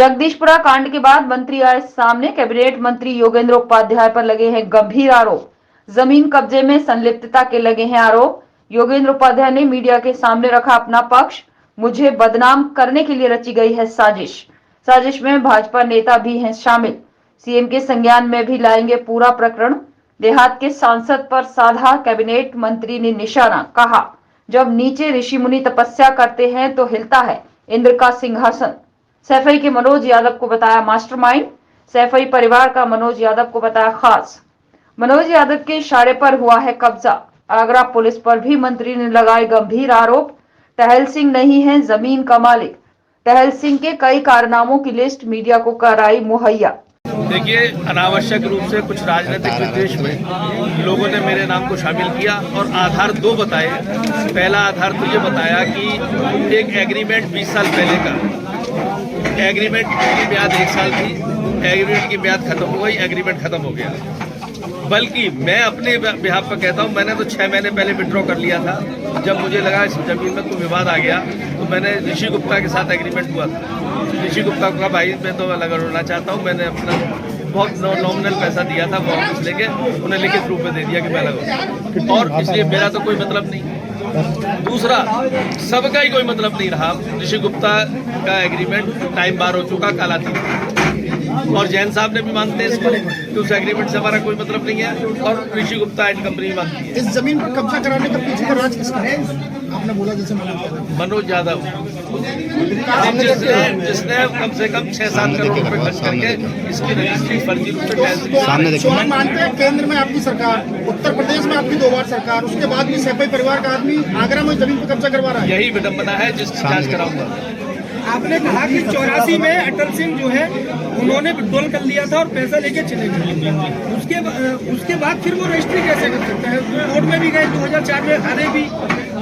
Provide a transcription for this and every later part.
जगदीशपुरा कांड के बाद मंत्री आए सामने। कैबिनेट मंत्री योगेंद्र उपाध्याय पर लगे हैं गंभीर आरोप। जमीन कब्जे में संलिप्तता के लगे हैं आरोप। योगेंद्र उपाध्याय ने मीडिया के सामने रखा अपना पक्ष। मुझे बदनाम करने के लिए रची गई है साजिश। साजिश में भाजपा नेता भी हैं शामिल। सीएम के संज्ञान में भी लाएंगे पूरा प्रकरण। देहात के सांसद पर साधा कैबिनेट मंत्री ने निशाना। कहा, जब नीचे ऋषि मुनि तपस्या करते हैं तो हिलता है इंद्र का सिंहासन। सैफई के मनोज यादव को बताया मास्टरमाइंड। सैफई परिवार का मनोज यादव को बताया खास। मनोज यादव के इशारे पर हुआ है कब्जा। आगरा पुलिस पर भी मंत्री ने लगाए गंभीर आरोप। टहल सिंह नहीं है जमीन का मालिक। टहल सिंह के कई कारनामों की लिस्ट मीडिया को कराई मुहैया। देखिए, अनावश्यक रूप से कुछ राजनीतिक विद्वेष में लोगों ने मेरे नाम को शामिल किया और आधार दो बताए। पहला आधार तो ये बताया कि एक एग्रीमेंट 20 साल पहले का, एग्रीमेंट की ब्याज 1 साल थी, एग्रीमेंट की ब्याज खत्म हो गई, एग्रीमेंट खत्म हो गया। बल्कि मैं अपने बिहाफ पर कहता हूँ, मैंने तो 6 महीने पहले विड्रॉ कर लिया था। जब मुझे लगा इस जमीन में कोई विवाद आ गया तो मैंने ऋषि गुप्ता के साथ एग्रीमेंट हुआ था। ऋषि गुप्ता का भाई मैं तो अलग होना चाहता हूँ। मैंने अपना बहुत नॉमिनल पैसा दिया था, वो ऑफिस लेके उन्हें लिखित रूप में दे दिया कि मैं अलग हूँ, और इसलिए मेरा तो कोई मतलब नहीं। दूसरा, सबका ही कोई मतलब नहीं रहा। ऋषि गुप्ता का एग्रीमेंट टाइम बार हो चुका, कालातीत, और जैन साहब ने भी मानते हैं इसको कि उस एग्रीमेंट से हमारा कोई मतलब नहीं है, और ऋषि गुप्ता एंड कंपनी मानती है। इस जमीन पर कब्जा कराने का पीछे का राज किसका है? आपने बोला जैसे मनोज यादव, जिसने कम से कम 6-7 करोड़ रुपए खर्च करके इसकी रजिस्ट्री फर्जी रूप से सामने देखो। आप मानते हैं केंद्र में आपकी सरकार, उत्तर प्रदेश में आपकी 2 बार सरकार, उसके बाद भी सैफई परिवार का आदमी आगरा में जमीन पर कब्जा करवा रहा है। यही विडंबना है जिसकी जांच कराऊंगा। आपने कहा कि 84 में अटल सिंह जो है उन्होंने विड्रॉल कर लिया था और पैसा लेके चले गए। उसके बाद फिर वो रजिस्ट्री कैसे कर सकते हैं? कोर्ट में भी गए, 2004 में हारे भी।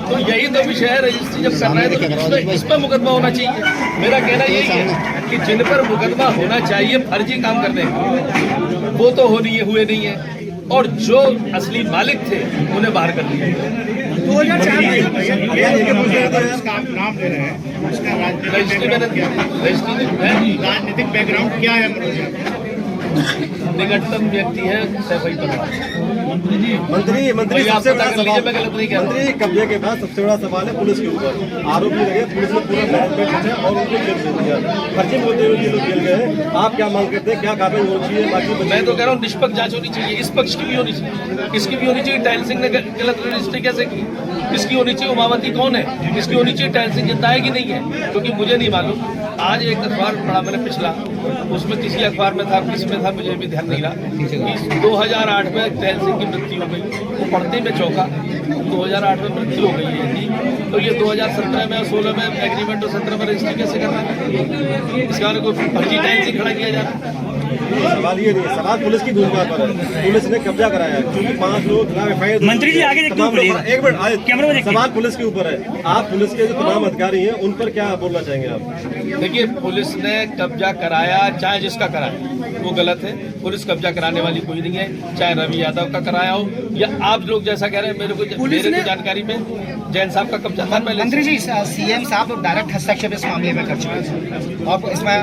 तो यही तो विषय है, रजिस्ट्री जब करना है तो इस पर मुकदमा होना चाहिए। मेरा कहना यही है कि जिन पर मुकदमा होना चाहिए फर्जी काम करने वो तो हुए नहीं है, और जो असली मालिक थे उन्हें बाहर कर दिया। 2004 में नाम ले रहे हैं, राजनीतिक बैकग्राउंड क्या है? निकटतम व्यक्ति है सैफई परिवार। मंत्री सबसे बड़ा सवाल, मंत्री कब्जे के बाद सबसे बड़ा सवाल है पुलिस के ऊपर। आरोप भी लगे, पुलिस ने पूरा मैनेजमेंट है और उनको जेल भेज दिया। फर्जी बोलते हुए ये लोग जेल गए। आप क्या मांग करते हैं, क्या कार्रवाई होनी चाहिए? बाकी मैं तो कह रहा हूँ निष्पक्ष जांच होनी चाहिए। इस पक्ष की भी होनी चाहिए, इसकी भी होनी चाहिए। टहल सिंह ने गलत रजिस्ट्री कैसे की, इसकी होनी चाहिए। उमावती कौन है, इसकी होनी चाहिए। टहल सिंह जिंदा है कि नहीं है, क्योंकि मुझे नहीं मालूम। आज एक अखबार पढ़ा मैंने पिछला, उसमें किसी अखबार में था, किसमें था मुझे भी ध्यान नहीं रहा। 2008 में टहल सिंह की मृत्यु हो गई। वो पढ़ते में चौंका, 2008 में मृत्यु हो गई है। तो ये 2017 में और 16 में एग्रीमेंट और 17 में रजिस्ट्री कैसे करना है? इस कारण को फर्जी टहल सिंह खड़ा किया जाता है। सवाल ये नहीं, सवाल पुलिस की भूमिका पर है। पुलिस ने कब्जा कराया है, क्योंकि 5 लोग मंत्री जी आगे एक मिनट, सवाल पुलिस के ऊपर है। आप पुलिस के जो तमाम अधिकारी हैं उन पर क्या बोलना चाहेंगे आप? देखिए, पुलिस ने कब्जा कराया, चाहे जिसका कराया वो गलत है। पुलिस कब्जा कराने वाली कोई नहीं है, चाहे रवि यादव का कराया हो या आप लोग जैसा कह रहे हैं। मेरे जानकारी में जैन साहब का कब्जा था पहले। मंत्री जी, सीएम साहब डायरेक्ट हस्तक्षेप इस मामले में कर चुके हैं और इसमें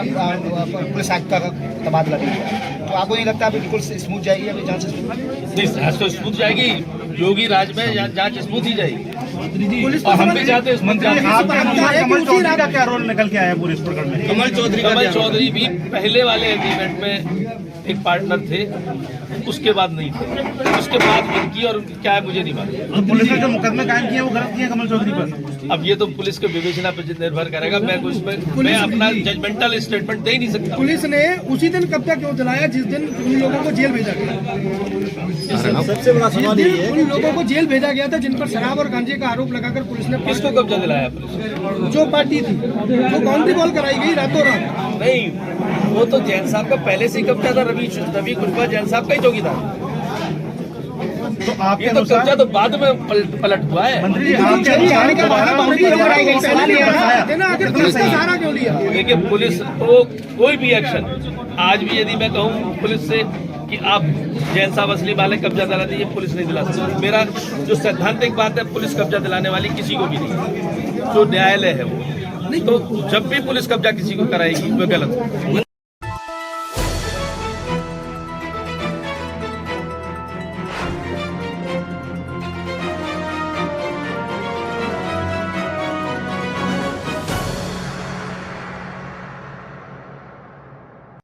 पुलिस आयुक्त का तबादला भी हुआ। तो आपको नहीं लगता अभी बिल्कुल स्मूथ जाएगी अभी जांच? नहीं, तो स्मूथ जाएगी। योगी राज में जांच स्मूथ ही जाएगी, और हम भी चाहते हैं स्मूथ जांच। कमल चौधरी का क्या रोल निकल के आया पूरे इस प्रकरण में? कमल चौधरी भी पहले वाले एग्रीमेंट में एक पार्टनर थे, उसके बाद नहीं थे। उसके बाद इनकी और क्या है मुझे नहीं मालूम। पुलिस ने जो मुकदमे कायम किए वो गलत किए कमल चौधरी पर। अब ये तो पुलिस के विवेचना पर निर्भर करेगा। मैं अपना जजमेंटल स्टेटमेंट दे ही नहीं सकता। पुलिस ने उसी दिन कब्जा क्यों दिलाया जिस दिन उन लोगों को जेल भेजा गया? सबसे बड़ा सवाल ये है, उन लोगों को जेल भेजा गया था जिन पर शराब और गांजे का आरोप लगाकर पुलिस ने। किसको कब्जा दिलाया पुलिस? जो पार्टी थी, जो बाउंड्री वॉल कराई गई रातों रात। नहीं, वो तो जैन साहब का पहले से ही कब्जा था। रवि कुशवाहा जैन साहब का ही चौकीदार। तो आप ये तो कब्जा तो बाद में पलट हुआ है। मंत्री आने के बाद बाउंड्री कराई गई, पुलिस ने सहारा क्यों लिया? देखिए, पुलिस को कोई भी एक्शन, आज भी यदि मैं कहूँ पुलिस से कि आप जैन साहब असली मालिक कब्जा दिला दीजिए, पुलिस नहीं दिला सकती। मेरा जो सैद्धांतिक बात है, पुलिस कब्जा दिलाने वाली किसी को भी नहीं, जो न्यायालय है वो। तो जब भी पुलिस कब्जा किसी को कराएगी वो गलत है।